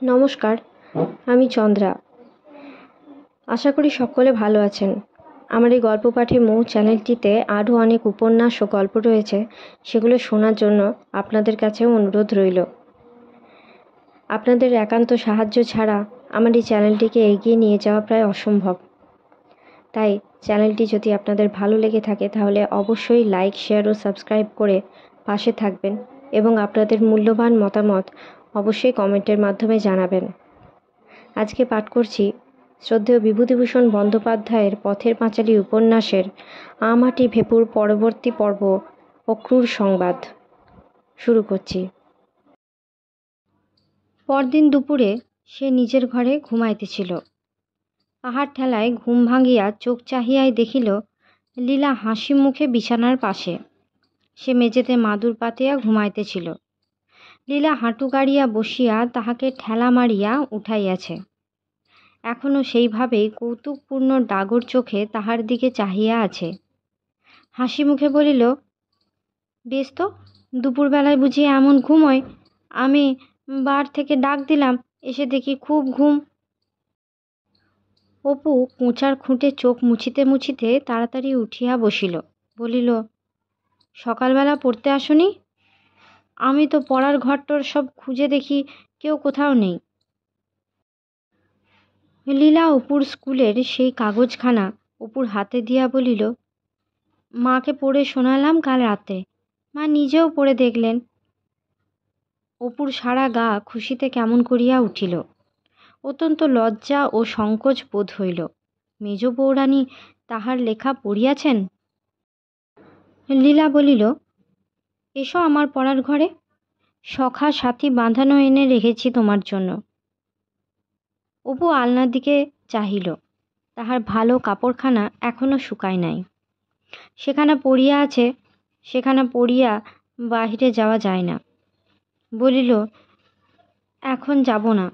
নমস্কার, আমি চন্দ্রা। আশা করি সকলে ভালো আছেন। আমার এই গল্প পাঠে মৌ চ্যানেলটিতে আরও অনেক উপন্যাস ও গল্প রয়েছে, সেগুলো শোনার জন্য আপনাদের কাছেও অনুরোধ রইল। আপনাদের একান্ত সাহায্য ছাড়া আমার এই চ্যানেলটিকে এগিয়ে নিয়ে যাওয়া প্রায় অসম্ভব। তাই চ্যানেলটি যদি আপনাদের ভালো লেগে থাকে তাহলে অবশ্যই লাইক, শেয়ার ও সাবস্ক্রাইব করে পাশে থাকবেন এবং আপনাদের মূল্যবান মতামত অবশ্যই কমেন্টের মাধ্যমে জানাবেন। আজকে পাঠ করছি শ্রদ্ধেয় বিভূতিভূষণ বন্দ্যোপাধ্যায়ের পথের পাঁচালী উপন্যাসের আমাটি ভেপুর পরবর্তী পর্ব ও ক্রূর সংবাদ। শুরু করছি। পরদিন দুপুরে সে নিজের ঘরে ঘুমাইতেছিল। পাহাড় ঠেলায় ঘুম ভাঙিয়া চোখ চাহিয়াই দেখিল লীলা হাসি মুখে বিছানার পাশে। সে মেঝেতে মাদুর পাতিয়া ঘুমাইতেছিল। লীলা হাঁটু গাড়িয়া বসিয়া তাহাকে ঠেলা মারিয়া উঠাইয়াছে। এখনও সেইভাবেই কৌতুকপূর্ণ ডাগর চোখে তাহার দিকে চাহিয়া আছে। হাসি মুখে বলিল, বেশ তো, দুপুরবেলায় বুঝি এমন ঘুম হয়? আমি বার থেকে ডাক দিলাম, এসে দেখি খুব ঘুম। অপু কোঁচার খুঁটে চোখ মুছিতে মুছিতে তাড়াতাড়ি উঠিয়া বসিল। বলিল, সকালবেলা পড়তে আসনি? আমি তো পড়ার ঘরটর সব খুঁজে দেখি, কেউ কোথাও নেই। লীলা অপুর স্কুলের সেই কাগজখানা অপুর হাতে দিয়া বলিল, মাকে পড়ে শোনালাম কাল রাতে, মা নিজেও পড়ে দেখলেন। অপুর সারা গা খুশিতে কেমন করিয়া উঠিল। অত্যন্ত লজ্জা ও সংকোচ বোধ হইল। মেজ বৌরানী তাহার লেখা পড়িয়াছেন? লীলা বলিল, এসো আমার পড়ার ঘরে, সখা সাথী বাঁধানো এনে রেখেছি তোমার জন্য। অপু আলনার দিকে চাহিল। তাহার ভালো কাপড়খানা এখনো শুকায় নাই। সেখানা পড়িয়া আছে, সেখানা পড়িয়া বাহিরে যাওয়া যায় না। বলিল, এখন যাব না।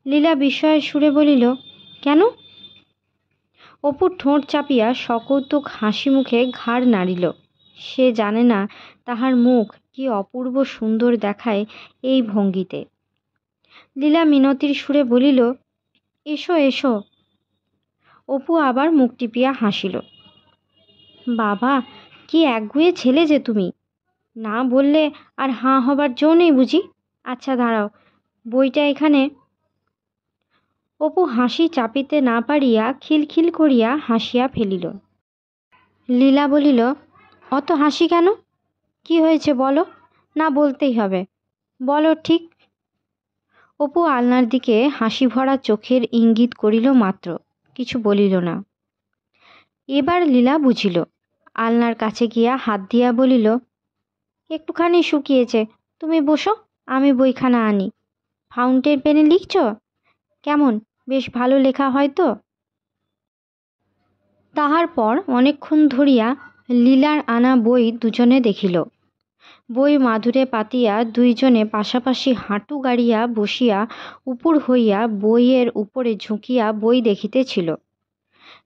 লীলা বিস্ময়ের সুরে বলিল, কেন? অপুর ঠোঁট চাপিয়া সকৌতুক হাসি মুখে ঘাড় নাড়িল। সে জানে না তাহার মুখ কি অপূর্ব সুন্দর দেখায় এই ভঙ্গিতে। লীলা মিনতির সুরে বলিল, এসো এসো। অপু আবার মুখ টিপিয়া হাসিল। বাবা, কি একগুঁয়ে ছেলে যে তুমি! না বললে আর হাঁ হবার জো নেই বুঝি? আচ্ছা দাঁড়াও, বইটা এখানে। অপু হাসি চাপিতে না পারিয়া খিলখিল করিয়া হাসিয়া ফেলিল। লীলা বলিল, অত হাসি কেন? কি হয়েছে বলো? না বলতেই হবে, বলো ঠিক। অপু আলনার দিকে হাসি ভরা চোখের ইঙ্গিত করিল মাত্র, কিছু বলিল না। এবার লীলা বুঝিল। আলনার কাছে গিয়া হাত দিয়া বলিল, একটুখানি শুকিয়েছে, তুমি বসো, আমি বইখানা আনি। ফাউন্টেন পেনে লিখছ? কেমন, বেশ ভালো লেখা হয় তো? তাহার পর অনেকক্ষণ ধরিয়া লীলার আনা বই দুজনে দেখিল। বই মাদুরে পাতিয়া দুইজনে পাশাপাশি হাঁটু গাড়িয়া বসিয়া উপর হইয়া বইয়ের উপরে ঝুঁকিয়া বই দেখিতেছিল।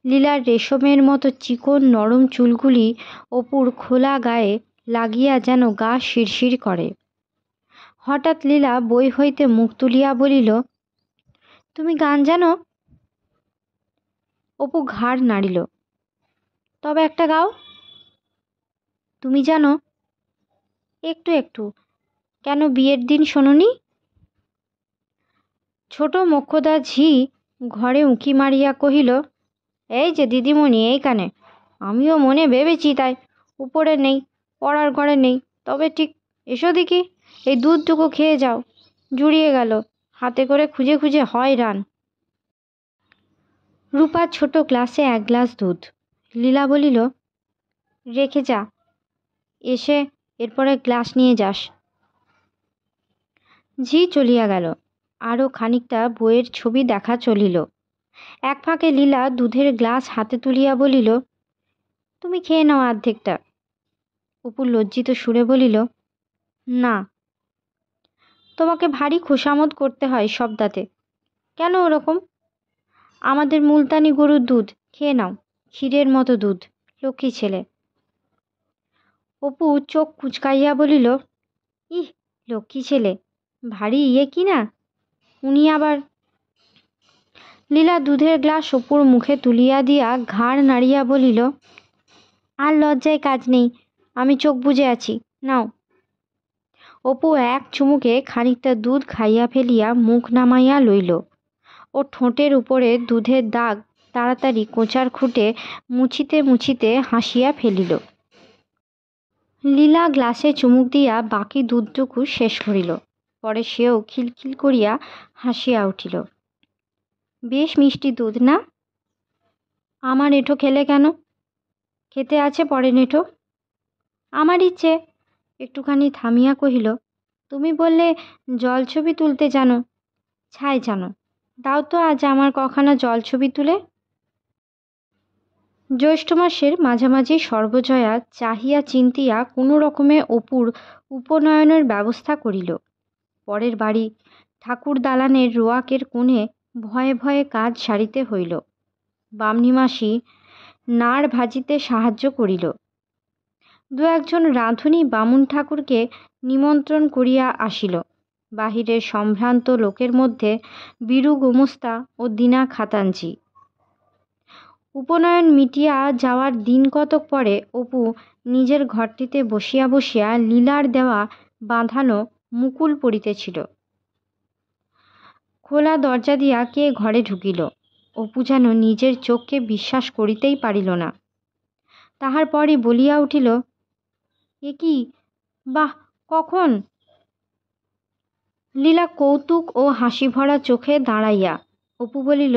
লীলার রেশমের মতো চিকন নরম চুলগুলি অপুর খোলা গায়ে লাগিয়া যেন গা শিরশির করে। হঠাৎ লীলা বই হইতে মুখ তুলিয়া বলিল, তুমি গান জানো? অপু ঘাড় নাড়িল। তবে একটা গাও। তুমি জানো? একটু একটু। কেন, বিয়ের দিন শোনোনি? ছোট মোক্ষদা ঝি ঘরে উঁকি মারিয়া কহিল, এই যে দিদিমণি এইখানে। আমিও মনে ভেবেছি, তাই উপরে নেই, পড়ার ঘরে নেই, তবে ঠিক এসো দেখি, এই দুধটুকু খেয়ে যাও, জুড়িয়ে গেল, হাতে করে খুঁজে খুঁজে হয় রান। রূপার ছোট গ্লাসে এক গ্লাস দুধ। লীলা বলিল, রেখে যা, এসে এরপরে গ্লাস নিয়ে যাস। ঝি চলিয়া গেল। আরও খানিকটা বইয়ের ছবি দেখা চলিল। এক ফাঁকে লীলা দুধের গ্লাস হাতে তুলিয়া বলিল, তুমি খেয়ে নাও অর্ধেকটা। অপু লজ্জিত সুরে বলিল, না। তোমাকে ভারী খোশামদ করতে হয় শব্দাতে। কেন ওরকম? আমাদের মুলতানি গরুর দুধ, খেয়ে নাও, ক্ষীরের মতো দুধ, লক্ষ্মী ছেলে। অপু চোখ কুঁচকাইয়া বলিল, ইহ, লক্ষ্মী ছেলে, ভারী ইয়ে কি না। উনি আবার। লীলা দুধের গ্লাস অপুর মুখে তুলিয়া দিয়া ঘাড় নাড়িয়া বলিল, আর লজ্জায় কাজ নেই, আমি চোখ বুজে আছি, নাও। অপু এক চুমুকে খানিকটা দুধ খাইয়া ফেলিয়া মুখ নামাইয়া লইল। ও ঠোঁটের উপরে দুধের দাগ তাড়াতাড়ি কোঁচার খুঁটে মুছিতে মুছিতে হাসিয়া ফেলিল। লীলা গ্লাসে চুমুক দিয়া বাকি দুধটুকু শেষ করিল। পরে সেও খিলখিল করিয়া হাসিয়া উঠিল। বেশ মিষ্টি দুধ না? আমার এঁঠো খেলে কেন? খেতে আছে পরে নেঠো। আমার ইচ্ছে। একটুখানি থামিয়া কহিল, তুমি বললে জলছবি তুলতে জানো, ছাই জানো, দাও তো আজ আমার কখানা জলছবি তুলে। জ্যৈষ্ঠ মাসের মাঝামাঝি সর্বজয়া চাহিয়া চিন্তিয়া কোনো রকমে অপুর উপনয়নের ব্যবস্থা করিল। পরের বাড়ি ঠাকুর দালানের রোয়াকের কোণে ভয়ে ভয়ে কাজ সারিতে হইল। বামনি মাসি নাড় ভাজিতে সাহায্য করিল। দু একজন রাঁধুনি বামুন ঠাকুরকে নিমন্ত্রণ করিয়া আসিল। বাহিরের সম্ভ্রান্ত লোকের মধ্যে বীরু গোমস্তা ও দিনা খাতাঞ্জি। উপনয়ন মিটিয়া যাওয়ার দিন কতক পরে অপু নিজের ঘরটিতে বসিয়া বসিয়া লীলার দেওয়া বাঁধানো মুকুল পড়িতেছিল। খোলা দরজা দিয়া কে ঘরে ঢুকিল। অপু যেন নিজের চোখকে বিশ্বাস করিতেই পারিল না। তাহার পরই বলিয়া উঠিল, এ কি, বাহ, কখন? লীলা কৌতুক ও হাসি ভরা চোখে দাঁড়াইয়া। অপু বলিল,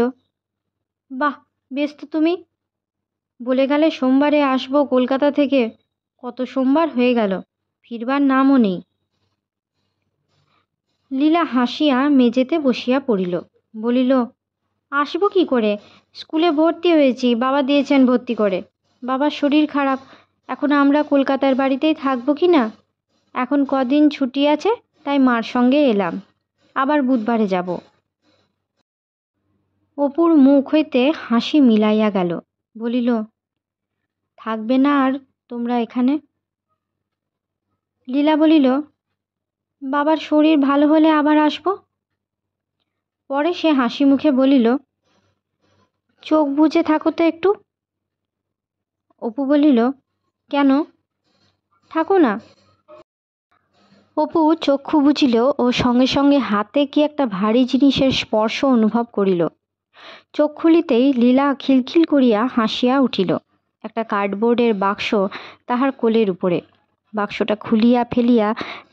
বাহ, বেশ তো তুমি। বলে গেলে সোমবারে আসবো কলকাতা থেকে, কত সোমবার হয়ে গেল, ফিরবার নামও নেই। লীলা হাসিয়া মেঝেতে বসিয়া পড়িল। বলিল, আসবো কি করে? স্কুলে ভর্তি হয়েছি, বাবা দিয়েছেন ভর্তি করে। বাবার শরীর খারাপ, এখন আমরা কলকাতার বাড়িতেই থাকবো কি না? এখন কদিন ছুটি আছে, তাই মার সঙ্গে এলাম, আবার বুধবারে যাব। অপুর মুখ হইতে হাসি মিলাইয়া গেল। বলিল, থাকবে না আর তোমরা এখানে? লীলা বলিল, বাবার শরীর ভালো হলে আবার আসবো। পরে সে হাসি মুখে বলিল, চোখ বুজে থাকো তো একটু। অপু বলিল, কেন? থাকো না। অপু চক্ষু বুঝিল ও সঙ্গে সঙ্গে হাতে কি একটা ভারী জিনিসের স্পর্শ অনুভব করিল। চোখ খুলিতেই লীলা খিলখিল করিয়া হাসিয়া উঠিল। একটা কার্ডবোর্ডের বাক্স তাহার কোলের উপরে। বাক্সটা খুলিয়া ফেলিয়া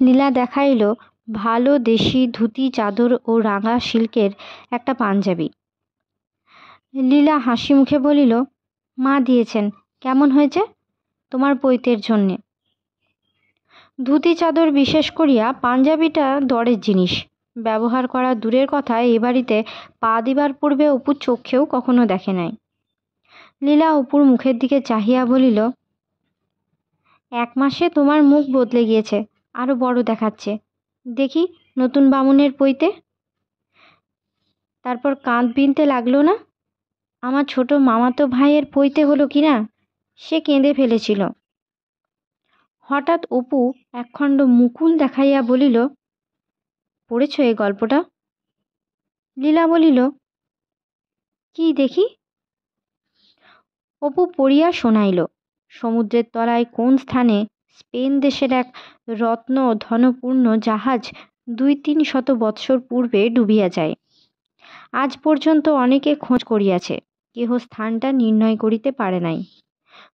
লীলা দেখাইল ভালো দেশি ধুতি চাদর ও রাঙা সিল্কের একটা পাঞ্জাবি। লীলা হাসি মুখে বলিল, মা দিয়েছেন, কেমন হয়েছে? তোমার পৈতের জন্যে। ধুতি চাদর বিশেষ করিয়া পাঞ্জাবিটা দরের জিনিস। ব্যবহার করা দূরের কথা, এ বাড়িতে পা দিবার পূর্বে অপুর চোখেও কখনো দেখে নাই। লীলা অপুর মুখের দিকে চাহিয়া বলিল, 1 মাসে তোমার মুখ বদলে গিয়েছে, আরো বড় দেখাচ্ছে। দেখি নতুন বামুনের পৈতে। তারপর কাঁধ বিনতে লাগলো না? আমার ছোট মামাতো ভাইয়ের পৈতে হলো কি না, সে কেঁদে ফেলেছিল। হঠাৎ অপু একখণ্ড মুকুল দেখাইয়া বলিল, পড়েছ এই গল্পটা? লীলা বলিল, কি দেখি। অপু পড়িয়া শোনাইল। সমুদ্রের তলায় কোন স্থানে স্পেন দেশের এক রত্ন ধনপূর্ণ জাহাজ 200-300 বৎসর পূর্বে ডুবিয়া যায়। আজ পর্যন্ত অনেকে খোঁজ করিয়াছে, কেহ স্থানটা নির্ণয় করিতে পারে নাই।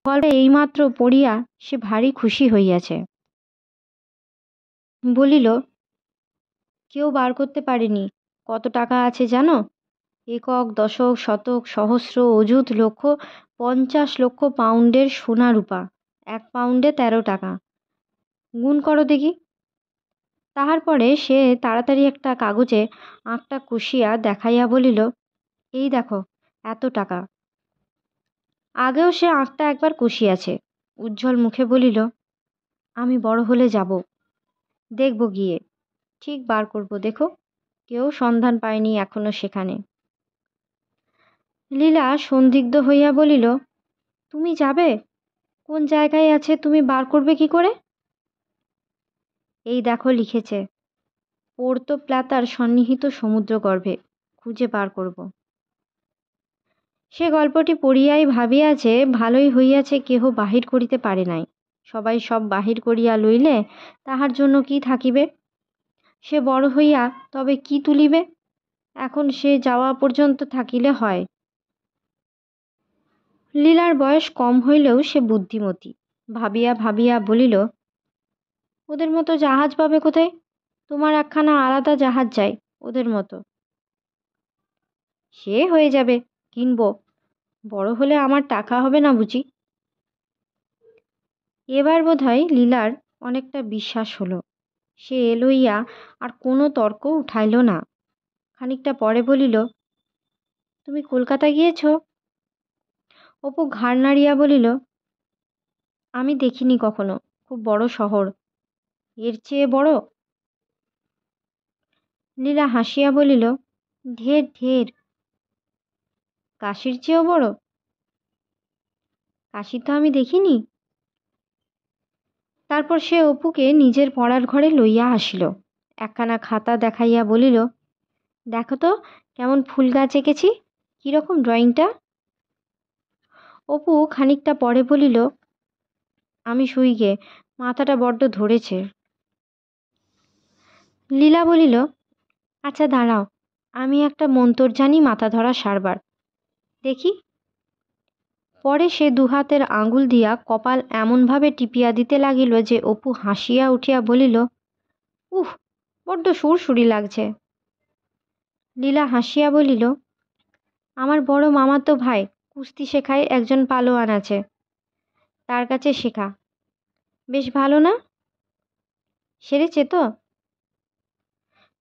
গল্পে এইমাত্র পড়িয়া সে ভারী খুশি হইয়াছে। বলিল, কেউ বার করতে পারেনি। কত টাকা আছে জানো? একক, দশক, শতক, সহস্র, অযুত, লক্ষ, 50 লক্ষ পাউন্ডের সোনা রূপা। 1 পাউন্ডে 13 টাকা। গুণ করো দেখি। তাহার পরে সে তাড়াতাড়ি একটা কাগজে আঁকটা কষিয়া দেখাইয়া বলিল, এই দেখো, এত টাকা। আগেও সে আঁকটা একবার কষিয়াছে। উজ্জ্বল মুখে বলিল, আমি বড় হলে যাব, দেখব গিয়ে, ঠিক বার করব, দেখো, কেউ সন্ধান পায়নি এখনো সেখানে। লীলা সন্দিগ্ধ হইয়া বলিল, তুমি যাবে? কোন জায়গায় আছে তুমি বার করবে কি করে? এই দেখো লিখেছে, পোর্তো প্লাতার সন্নিহিত সমুদ্রগর্ভে খুঁজে বার করব। সে গল্পটি পড়িয়াই ভাবিয়াছে ভালোই হইয়াছে কেহ বাহির করিতে পারে নাই। সবাই সব বাহির করিয়া লইলে তাহার জন্য কি থাকিবে? সে বড় হইয়া তবে কি তুলিবে? এখন সে যাওয়া পর্যন্ত থাকিলে হয়। লীলার বয়স কম হইলেও সে বুদ্ধিমতী। ভাবিয়া ভাবিয়া বলিল, ওদের মতো জাহাজ পাবে কোথায়? তোমার একখানা আলাদা জাহাজ চাই ওদের মতো। সে হয়ে যাবে, কিনব। বড় হলে আমার টাকা হবে না বুঝি? এবার বোধহয় লীলার অনেকটা বিশ্বাস হলো। সে এ লইয়া আর কোনো তর্ক উঠাইল না। খানিকটা পরে বলিল, তুমি কলকাতা গিয়েছ? অপু ঘাড় নাড়িয়া বলিল, আমি দেখিনি কখনো। খুব বড় শহর। এর চেয়ে বড়? লীলা হাসিয়া বলিল, ঢের ঢের। কাশির চেয়েও বড়? কাশি তো আমি দেখিনি। তারপর সে অপুকে নিজের পড়ার ঘরে লইয়া আসিল। একখানা খাতা দেখাইয়া বলিল, দেখো তো কেমন ফুল গাছ এঁকেছি। কীরকম ড্রয়িংটা? অপু খানিকটা পরে বলিল, আমি শুই গে, মাথাটা বড্ড ধরেছে। লীলা বলিল, আচ্ছা দাঁড়াও, আমি একটা মন্তর জানি মাথা ধরা সারবার, দেখি। পরে সে দুহাতের আঙুল দিয়া কপাল এমনভাবে টিপিয়া দিতে লাগিল যে অপু হাসিয়া উঠিয়া বলিল, উহ, বড্ড সুরসুরি লাগছে। লীলা হাসিয়া বলিল, আমার বড় মামাতো ভাই কুস্তি শেখায়, একজন পালোয়ান আছে, তার কাছে শেখা। বেশ ভালো না? সেরেছে তো?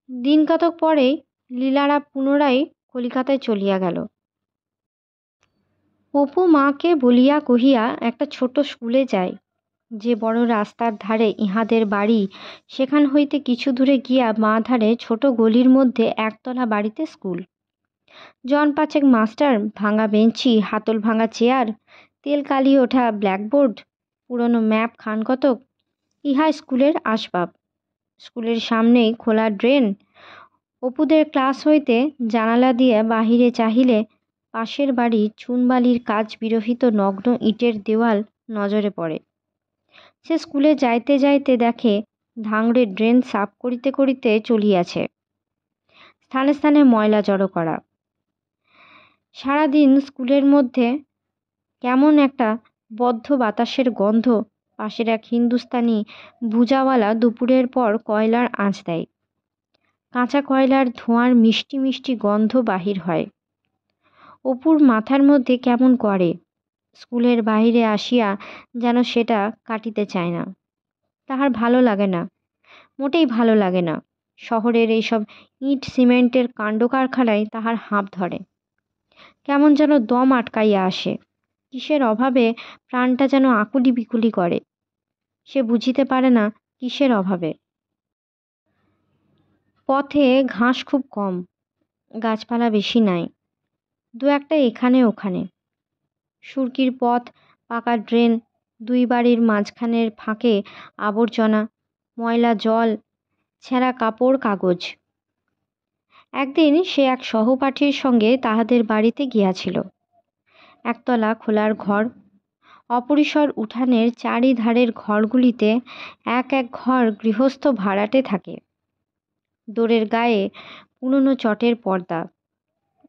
দিন কতক পরেই লীলারা পুনরায় কলিকাতায় চলিয়া গেল। অপু মাকে বলিয়া কহিয়া একটা ছোট স্কুলে যায়, যে বড় রাস্তার ধারে ইহাদের বাড়ি, সেখান হইতে কিছু দূরে গিয়া বাঁ ধারে ছোট গলির মধ্যে একতলা বাড়িতে স্কুল। জন পাঁচেক মাস্টার, ভাঙা বেঞ্চি, হাতল ভাঙা চেয়ার, তেল কালি ওঠা ব্ল্যাকবোর্ড, পুরনো ম্যাপ খান কতক, ইহা স্কুলের আসবাব। স্কুলের সামনেই খোলা ড্রেন। অপুদের ক্লাস হইতে জানালা দিয়ে বাহিরে চাহিলে পাশের বাড়ি চুনবালির কাজ বিরহিত নগ্ন ইটের দেওয়াল নজরে পড়ে। সে স্কুলে যাইতে যাইতে দেখে ধাংড়ে ড্রেন সাফ করিতে করিতে চলিয়াছে, স্থানে স্থানে ময়লা জড়ো করা। সারাদিন স্কুলের মধ্যে কেমন একটা বদ্ধ বাতাসের গন্ধ। পাশের এক হিন্দুস্তানি ভুজাওয়ালা দুপুরের পর কয়লার আঁচ দেয়। কাঁচা কয়লার ধোঁয়ার মিষ্টি মিষ্টি গন্ধ বাহির হয়। অপুর মাথার মধ্যে কেমন করে। স্কুলের বাহিরে আসিয়া যেন সেটা কাটিতে চায় না। তাহার ভালো লাগে না, মোটেই ভালো লাগে না। শহরের এইসব ইট সিমেন্টের কাণ্ড কারখানায় তাহার হাঁপ ধরে। কেমন যেন দম আটকাইয়া আসে। কিসের অভাবে প্রাণটা যেন আকুলি বিকুলি করে। সে বুঝিতে পারে না কিসের অভাবে। পথে ঘাস খুব কম, গাছপালা বেশি নাই, দু একটা এখানে ওখানে। সুরকির পথ, পাকা ড্রেন, দুই বাড়ির মাঝখানের ফাঁকে আবর্জনা, ময়লা জল, ছেঁড়া কাপড় কাগজ। একদিন সে এক সহপাঠীর সঙ্গে তাহাদের বাড়িতে গিয়াছিল। একতলা খোলার ঘর। অপরিসর উঠানের চারিধারের ঘরগুলিতে এক এক ঘর গৃহস্থ ভাড়াটে থাকে। দোরের গায়ে পুরনো চটের পর্দা।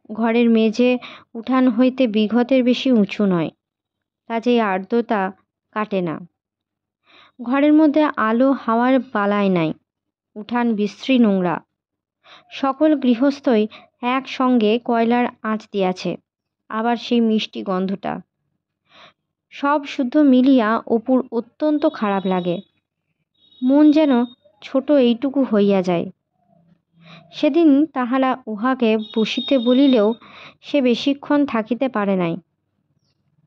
ঘরের মেঝে উঠান হইতে বিঘতের বেশি উঁচু নয়, কাজেই আর্দ্রতা কাটে না। ঘরের মধ্যে আলো হাওয়ার বালাই নাই। উঠান বিশ্রী নোংরা। সকল গৃহস্থই একসঙ্গে কয়লার আঁচ দিয়াছে, আবার সেই মিষ্টি গন্ধটা। সব শুদ্ধ মিলিয়া অপুর অত্যন্ত খারাপ লাগে। মন যেন ছোট এইটুকু হইয়া যায়। সেদিন তাহারা উহাকে বসিতে বলিলেও সে বেশিক্ষণ থাকিতে পারে নাই।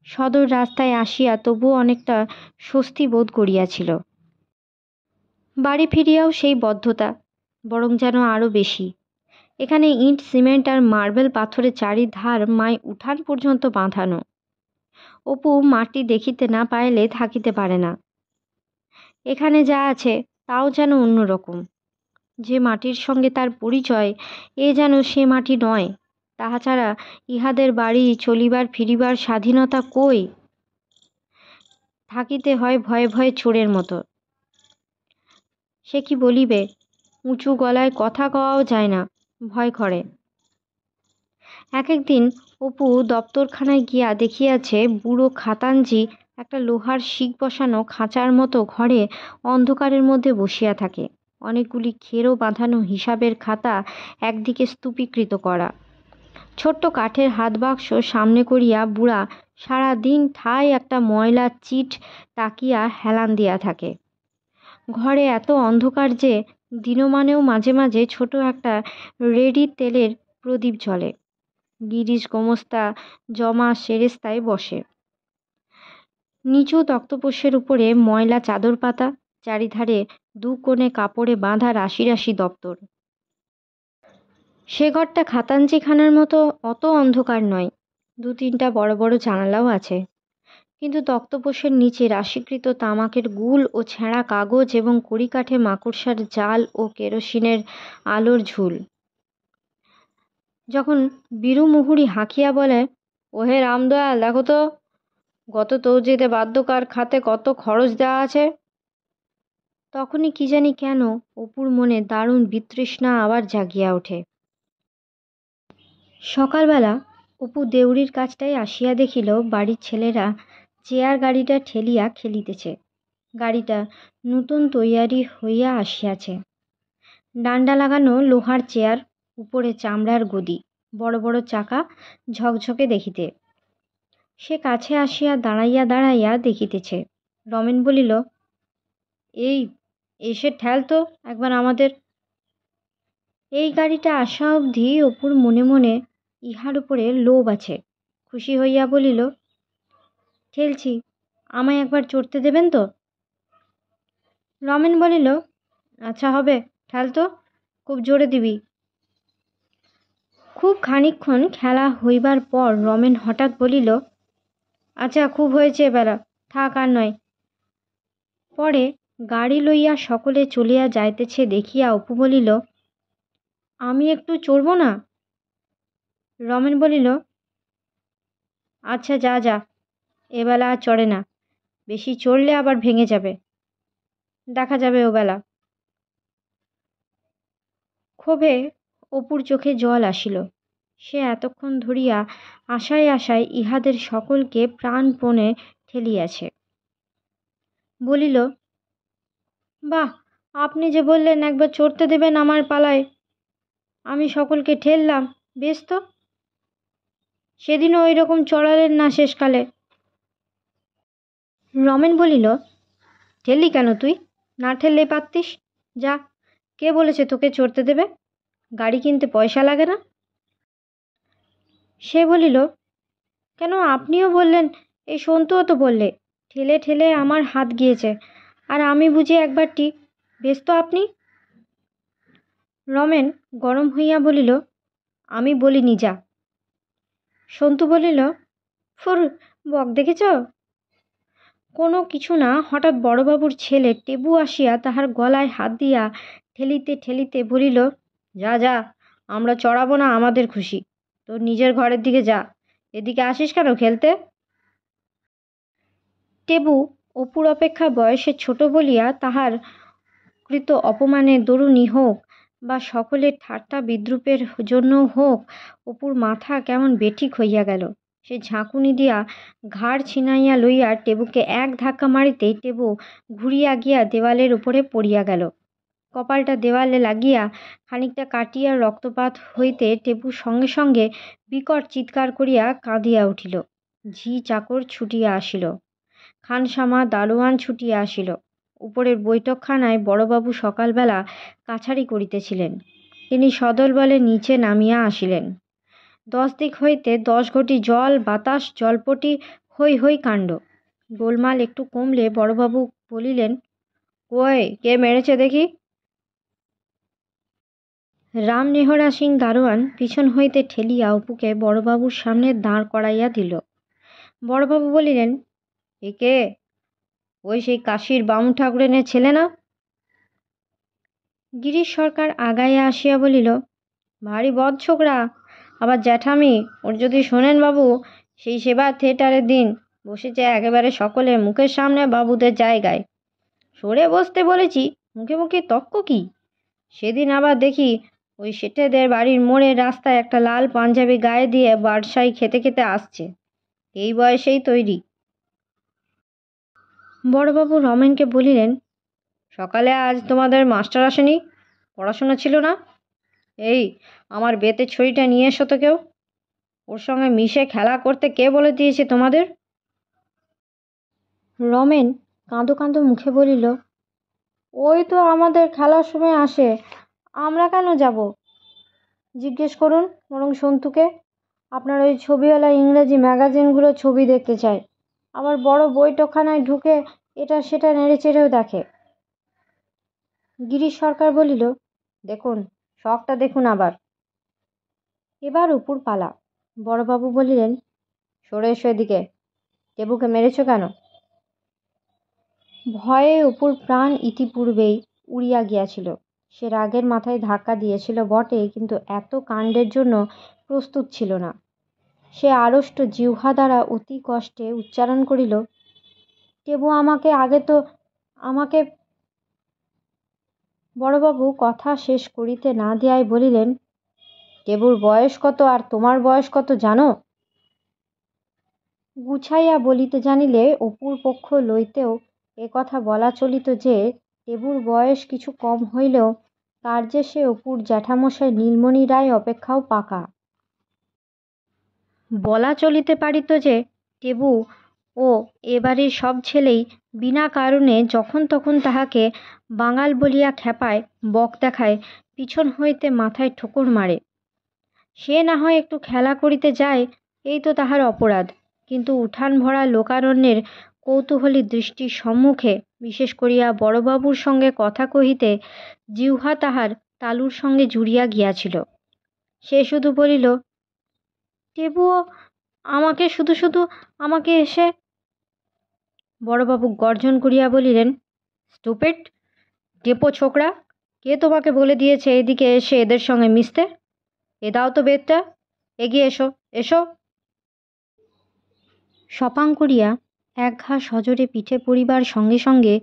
সদর রাস্তায় আসিয়া তবুও অনেকটা স্বস্তি বোধ করিয়াছিল। বাড়ি ফিরিয়াও সেই বদ্ধতা, বরং যেন আরও বেশি। এখানে ইট সিমেন্ট আর মার্বেল পাথরের চারিধার মাই উঠান পর্যন্ত বাঁধানো। অপু মাটি দেখিতে না পাইলে থাকিতে পারে না। এখানে যা আছে তাও যেন অন্যরকম। যে মাটির সঙ্গে তার পরিচয়, এ যেন সে মাটি নয়। তাহা ছাড়া ইহাদের বাড়ি চলিবার ফিরিবার স্বাধীনতা কই? থাকিতে হয় ভয়ে ভয়ে চোরের মতো। সে কি বলিবে? উঁচু গলায় কথা কওয়াও যায় না, ভয় করে। এক একদিন অপু দপ্তরখানায় গিয়া দেখিয়াছে বুড়ো খাতাঞ্জি একটা লোহার শিক বসানো খাঁচার মতো ঘরে অন্ধকারের মধ্যে বসিয়া থাকে। অনেকগুলি খেরো বাঁধানো হিসাবের খাতা একদিকে স্তূপীকৃত করা। ছোট্ট কাঠের হাত বাক্স সামনে করিয়া বুড়া সারা দিন ঠায় একটা ময়লা চিট তাকিয়া হেলান দিয়া থাকে। ঘরে এত অন্ধকার যে দিনমানেও মাঝে মাঝে ছোট একটা রেডি তেলের প্রদীপ জ্বলে। গিরিশ গোমস্তা জমা সেরেস্তায় বসে। নিচু তক্তপোষের উপরে ময়লা চাদর পাতা, চারিধারে দু কোণে কাপড়ে বাঁধা রাশি রাশি দপ্তর। সে ঘরটা খাতাঞ্চিখানার মতো অত অন্ধকার নয়, দু তিনটা বড় বড় জানালাও আছে, কিন্তু তক্তপোষের নিচে রাশিকৃত তামাকের গুল ও ছেঁড়া কাগজ এবং কড়িকাঠে মাকড়সার জাল ও কেরোসিনের আলোর ঝুল। যখন বীরু মুহুরী হাঁকিয়া বলে, ওহে রামদয়াল, দেখো তো গত তৌজিতে বাদ্যকার খাতে কত খরচ দেওয়া আছে, তখনই কি জানি কেন অপুর মনে দারুণ বিতৃষ্ণা আবার জাগিয়া ওঠে। সকালবেলা অপু দেউড়ির কাছটায় আসিয়া দেখিল বাড়ির ছেলেরা চেয়ার গাড়িটা ঠেলিয়া খেলিতেছে। গাড়িটা নূতন তৈয়ারি হইয়া আসিয়াছে। ডান্ডা লাগানো লোহার চেয়ার, উপরে চামড়ার গদি, বড় বড় চাকা, ঝকঝকে দেখিতে। সে কাছে আসিয়া দাঁড়াইয়া দাঁড়াইয়া দেখিতেছে। রমেন বলিল, এই এসে ঠেল তো একবার আমাদের। এই গাড়িটা আসা অবধি অপুর মনে মনে ইহার উপরে লোভ আছে। খুশি হইয়া বলিল, ঠেলছি, আমায় একবার চড়তে দেবেন তো? রমেন বলিল, আচ্ছা হবে, ঠেল তো, খুব জোরে দিবি। খুব খানিকক্ষণ খেলা হইবার পর রমেন হঠাৎ বলিল, আচ্ছা খুব হয়েছে এবেলা, থাক আর নয়। পরে গাড়ি লইয়া সকলে চলিয়া যাইতেছে দেখিয়া অপু বলিল, আমি একটু চড়ব না? রমেন বলিল, আচ্ছা যা যা, এবেলা আর চড়ে না, বেশি চড়লে আবার ভেঙে যাবে, দেখা যাবে ওবেলা। ক্ষোভে অপুর চোখে জল আসিল। সে এতক্ষণ ধরিয়া আশায় আশায় ইহাদের সকলকে প্রাণপণে ঠেলিয়াছে। বলিল, বাহ, আপনি যে বললেন একবার চড়তে দেবেন আমার পালায়, আমি সকলকে ঠেললাম, বেশ তো। সেদিনও ওই রকম চড়ালেন না শেষকালে। রমেন বলিল, ঠেললি কেন তুই? না ঠেললে পারতিস। যা, কে বলেছে তোকে চড়তে দেবে? গাড়ি কিনতে পয়সা লাগে না? সে বলিল, কেন আপনিও বললেন, এই সন্তুও তো বললে, ঠেলে ঠেলে আমার হাত গিয়েছে, আর আমি বুঝি একবারটি, বেশ তো আপনি। রমেন গরম হইয়া বলিল, আমি বলিনি, যা। সন্তু বলিল, ফুর, বক দেখেছ? কোনো কিছু না, হঠাৎ বড়বাবুর ছেলে টেবু আসিয়া তাহার গলায় হাত দিয়া ঠেলিতে ঠেলিতে বলিল, যা যা, আমরা চড়াবো না, আমাদের খুশি, তোর নিজের ঘরের দিকে যা, এদিকে আসিস কেন খেলতে? টেবু অপুর অপেক্ষা বয়সে ছোট বলিয়া তাহার কৃত অপমানের দরুনই হোক বা সকলের ঠাট্টা বিদ্রূপের জন্য হোক, অপুর মাথা কেমন বেঠিক হইয়া গেল। সে ঝাঁকুনি দিয়া ঘাড় ছিনাইয়া লইয়া টেবুকে এক ধাক্কা মারিতেই টেবু ঘুরিয়া গিয়া দেওয়ালের উপরে পড়িয়া গেল। কপালটা দেওয়ালে লাগিয়া খানিকটা কাটিয়া রক্তপাত হইতে টেবু সঙ্গে সঙ্গে বিকট চিৎকার করিয়া কাঁদিয়া উঠিল। ঝি চাকর ছুটিয়া আসিল, খানসামা দারোয়ান ছুটিয়া আসিল। উপরের বৈঠকখানায় বড়বাবু সকালবেলা কাছারি করিতেছিলেন। তিনি সদলবলে নিচে নামিয়া আসিলেন। 10 দিক হইতে 10 ঘটি জল বাতাস জলপটি হৈ হৈ কাণ্ড। গোলমাল একটু কমলে বড়বাবু বলিলেন, কই, কে মেরেছে দেখি? রামনেহরা সিং দারোয়ান পিছন হইতে ঠেলিয়া অপুকে বড়বাবুর সামনে দাঁড় করাইয়া দিল। বড়বাবু বলিলেন, এ কে? ওই সেই কাশীর বামুন ঠাকুরেনের ছেলে না? গিরিশ সরকার আগাইয়া আসিয়া বলিল, ভারী বদ ছোকরা, আবার জ্যাঠামি, ওর যদি শোনেন বাবু, সেই সেবার থিয়েটারের দিন বসেছে একেবারে সকলে মুখের সামনে বাবুদের জায়গায়। সরে বসতে বলেছি, মুখে মুখে তক্ক কি? সেদিন আবার দেখি ওই শেঠেদের বাড়ির মোড়ে রাস্তায় একটা লাল পাঞ্জাবি গায়ে দিয়ে বারসাই খেতে খেতে আসছে। এই বয়সেই তৈরি। বড়বাবু রমেনকে বলিলেন, সকালে আজ তোমাদের মাস্টার আসেনি? পড়াশোনা ছিল না? এই আমার বেতের ছড়িটা নিয়ে এসো তো কেউ। ওর সঙ্গে মিশে খেলা করতে কে বলে দিয়েছে তোমাদের? রমেন কাঁদো কাঁদো মুখে বলিল, ওই তো আমাদের খেলার সময় আসে, আমরা কেন যাব? জিজ্ঞেস করুন বরং সন্তুকে, আপনার ওই ছবিওয়ালা ইংরেজি ম্যাগাজিনগুলো ছবি দেখতে চায়, আবার বড় বইটখানায় ঢুকে এটা সেটা নেড়ে চেড়েও দেখে। গিরিশ সরকার বলিল, দেখুন শখটা দেখুন আবার। এবার অপুর পালা। বড়বাবু বলিলেন, সরে এসো এদিকে, টেবুকে মেরেছ কেন? ভয়ে অপুর প্রাণ ইতিপূর্বেই উড়িয়া গিয়াছিল। সে রাগের মাথায় ধাক্কা দিয়েছিল বটে, কিন্তু এত কাণ্ডের জন্য প্রস্তুত ছিল না। সে আড়ষ্ট জিহ্বা দ্বারা অতি কষ্টে উচ্চারণ করিল, টেবু আমাকে। বড়বাবু কথা শেষ করিতে না দিয়াই বলিলেন, টেবুর বয়স কত আর তোমার বয়স কত জানো? গুছাইয়া বলিতে জানিলে অপুর পক্ষ লইতেও কথা বলা চলিত যে, টেবুর বয়স কিছু কম হইলেও কার্যে সে অপুর জ্যাঠামশাই নীলমণি রায় অপেক্ষাও পাকা। বলা চলিতে পারিত যে, টেবু ও এ বাড়ির সব ছেলেই বিনা কারণে যখন তখন তাহাকে বাঙাল বলিয়া খেপায়, বক দেখায়, পিছন হইতে মাথায় ঠোকর মারে। সে না হয় একটু খেলা করিতে যায়, এই তো তাহার অপরাধ, কিন্তু উঠান ভরা লোকারণ্যের কৌতূহলী দৃষ্টির সম্মুখে বিশেষ করিয়া বড়বাবুর সঙ্গে কথা কহিতে জিহ্বা তাহার তালুর সঙ্গে জুড়িয়া গিয়াছিল। সে শুধু বলিল, টেবুও শুধু শুধু আমাকে এসে। বড়বাবু গর্জন করিয়া বলিলেন, স্টুপিড ডেপো ছোকরা, কে তোমাকে বলে দিয়েছে এদিকে এসে এদের সঙ্গে মিশতে? এ দাও তো বেতটা, এগিয়ে এসো এসো। সপাং করিয়া এক ঘা সজোরে পিঠে পড়িবার সঙ্গে সঙ্গে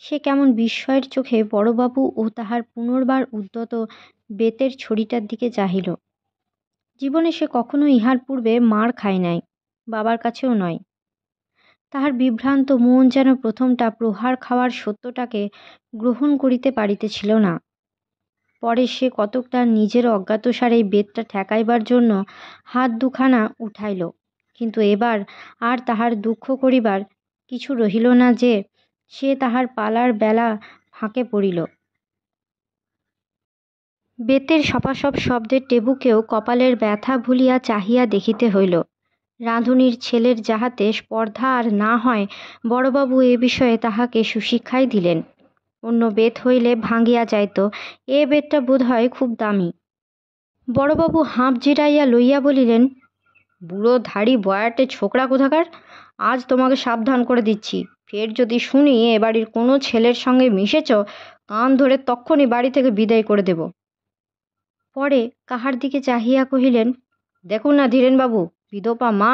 সে কেমন বিস্ময়ের চোখে বড়বাবু ও তাহার পুনর্বার উদ্যত বেতের ছড়িটার দিকে চাহিল। জীবনে সে কখনো ইহার পূর্বে মার খায় নাই, বাবার কাছেও নয়। তাহার বিভ্রান্ত মন যেন প্রথমটা প্রহার খাওয়ার সত্যটাকে গ্রহণ করিতে পারিতেছিল না। পরে সে কতকটা নিজের অজ্ঞাতসারে বেতটা ঠেকাইবার জন্য হাত দুখানা উঠাইল, কিন্তু এবার আর তাহার দুঃখ করিবার কিছু রহিল না যে সে তাহার পালার বেলা ফাঁকে পড়িল। বেতের সপাসপ শব্দের টেবুকেও কপালের ব্যথা ভুলিয়া চাহিয়া দেখিতে হইল। রাঁধুনির ছেলের যাহাতে স্পর্ধা আর না হয়, বড়বাবু এ বিষয়ে তাহাকে সুশিক্ষাই দিলেন। অন্য বেত হইলে ভাঙিয়া যাইত, এ বেতটা বোধ হয় খুব দামি। বড়বাবু হাঁপ জিরাইয়া লইয়া বলিলেন, বুড়ো ধাড়ি বয়াটে ছোকরা কোথাকার, আজ তোমাকে সাবধান করে দিচ্ছি, ফের যদি শুনি এ বাড়ির কোনো ছেলের সঙ্গে মিশেছ, কান ধরে তক্ষণি বাড়ি থেকে বিদায় করে দেব। পরে কাহার দিকে চাহিয়া কহিলেন, দেখুন না ধীরেনবাবু, বিধবা মা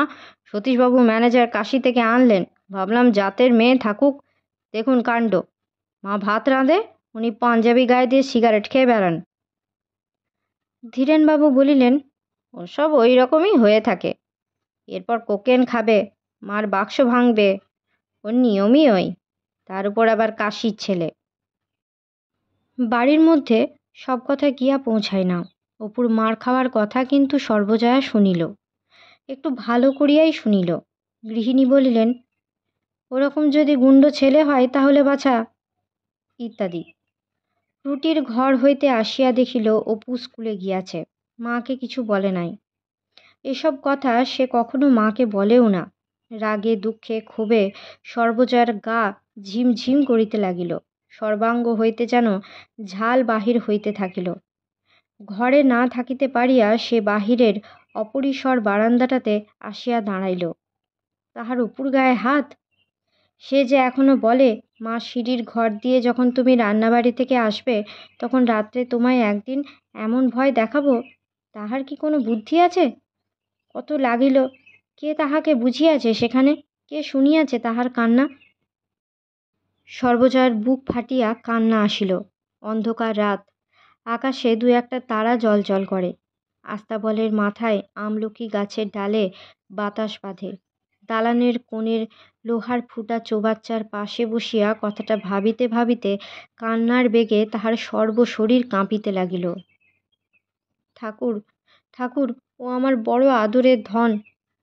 সতীশবাবু ম্যানেজার কাশি থেকে আনলেন, ভাবলাম জাতের মেয়ে থাকুক, দেখুন কাণ্ড। মা ভাত রাঁধে, উনি পাঞ্জাবি গায়ে দিয়ে সিগারেট খেয়ে বেড়ান। ধীরেনবাবু বলিলেন, ওসব ওই রকমই হয়ে থাকে, এরপর কোকেন খাবে, মার বাক্স ভাঙবে, ওর নিয়মই ওই, তার উপর আবার কাশির ছেলে। বাড়ির মধ্যে সব কথা গিয়া পৌঁছায় না। অপুর মার খাওয়ার কথা কিন্তু সর্বজয়া শুনিল, একটু ভালো করিয়াই শুনিল। গৃহিণী বলিলেন, ওরকম যদি গুণ্ড ছেলে হয় তাহলে বাছা, ইত্যাদি। রুটির ঘর হইতে আসিয়া দেখিল অপু স্কুলে গিয়াছে, মাকে কিছু বলে নাই। এসব কথা সে কখনো মাকে বলেও না। রাগে দুঃখে ক্ষোভে সর্বজয়ার গা ঝিমঝিম করিতে লাগিল, সর্বাঙ্গ হইতে যেন ঝাল বাহির হইতে থাকিল। ঘরে না থাকিতে পারিয়া সে বাহিরের অপরিসর বারান্দাটাতে আসিয়া দাঁড়াইল। তাহার অপুর গায়ে হাত! সে যে এখনো বলে মা সিঁড়ির ঘর দিয়ে যখন তুমি রান্নাবাড়ি থেকে আসবে, তখন রাত্রে তোমায় একদিন এমন ভয় দেখাবো, তাহার কি কোনো বুদ্ধি আছে? কত লাগিল, কে তাহাকে বুঝিয়াছে সেখানে? কে শুনিয়াছে তাহার কান্না? সর্বজয়ার বুক ফাটিয়া কান্না আসিল। অন্ধকার রাত, আকাশে দু একটা তারা জ্বলজ্বল করে। আস্তাবলের মাথায় আমলকি গাছের ডালে বাতাস বাঁধে। দালানের কোণের লোহার ফুটা চৌবাচ্চার পাশে বসিয়া কথাটা ভাবিতে ভাবিতে কান্নার বেগে তাহার সর্বশরীর কাঁপিতে লাগিল। ঠাকুর, ঠাকুর, ও আমার বড় আদরের ধন।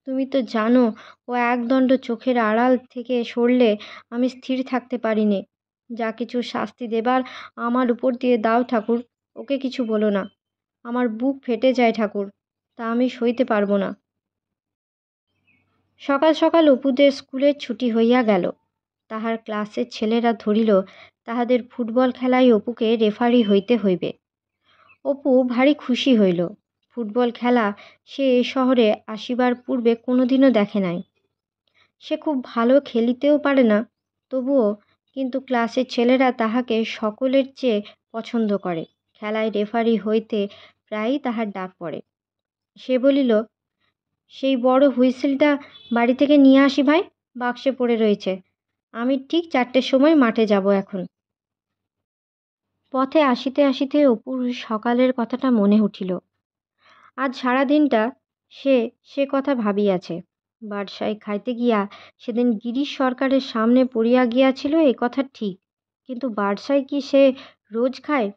তুমি তো জানো, ও একদণ্ড চোখের আড়াল থেকে সরলে আমি স্থির থাকতে পারি নে। যা কিছু শাস্তি দেবার আমার উপর দিয়ে দাও ঠাকুর, ওকে কিছু বলো না। আমার বুক ফেটে যায় ঠাকুর, তা আমি সইতে পারবো না। সকাল সকাল অপুদের স্কুলের ছুটি হইয়া গেল। তাহার ক্লাসের ছেলেরা ধরিল তাহাদের ফুটবল খেলায় অপুকে রেফারি হইতে হইবে। অপু ভারী খুশি হইল। ফুটবল খেলা সে এ শহরে আসিবার পূর্বে কোনোদিনও দেখে নাই। সে খুব ভালো খেলিতেও পারে না, তবুও কিন্তু ক্লাসের ছেলেরা তাহাকে সকলের চেয়ে পছন্দ করে। খেলায় রেফারি হইতে প্রায়ই তাহার ডাক পড়ে। সে বলিল, সেই বড় হুইসেলটা বাড়ি থেকে নিয়ে আসি ভাই, বাক্সে পড়ে রয়েছে। আমি ঠিক 4টের সময় মাঠে যাব এখন। পথে আসিতে আসিতে অপুর সকালের কথাটা মনে উঠিল। আজ সারা দিনটা সে সে কথা ভাবিয়াছে। বারসায় খাইতে গিয়া সেদিন গিরিশ সরকারের সামনে পড়িয়া গিয়াছিল, এ কথা ঠিক, কিন্তু বারসায় কি সে রোজ খায়?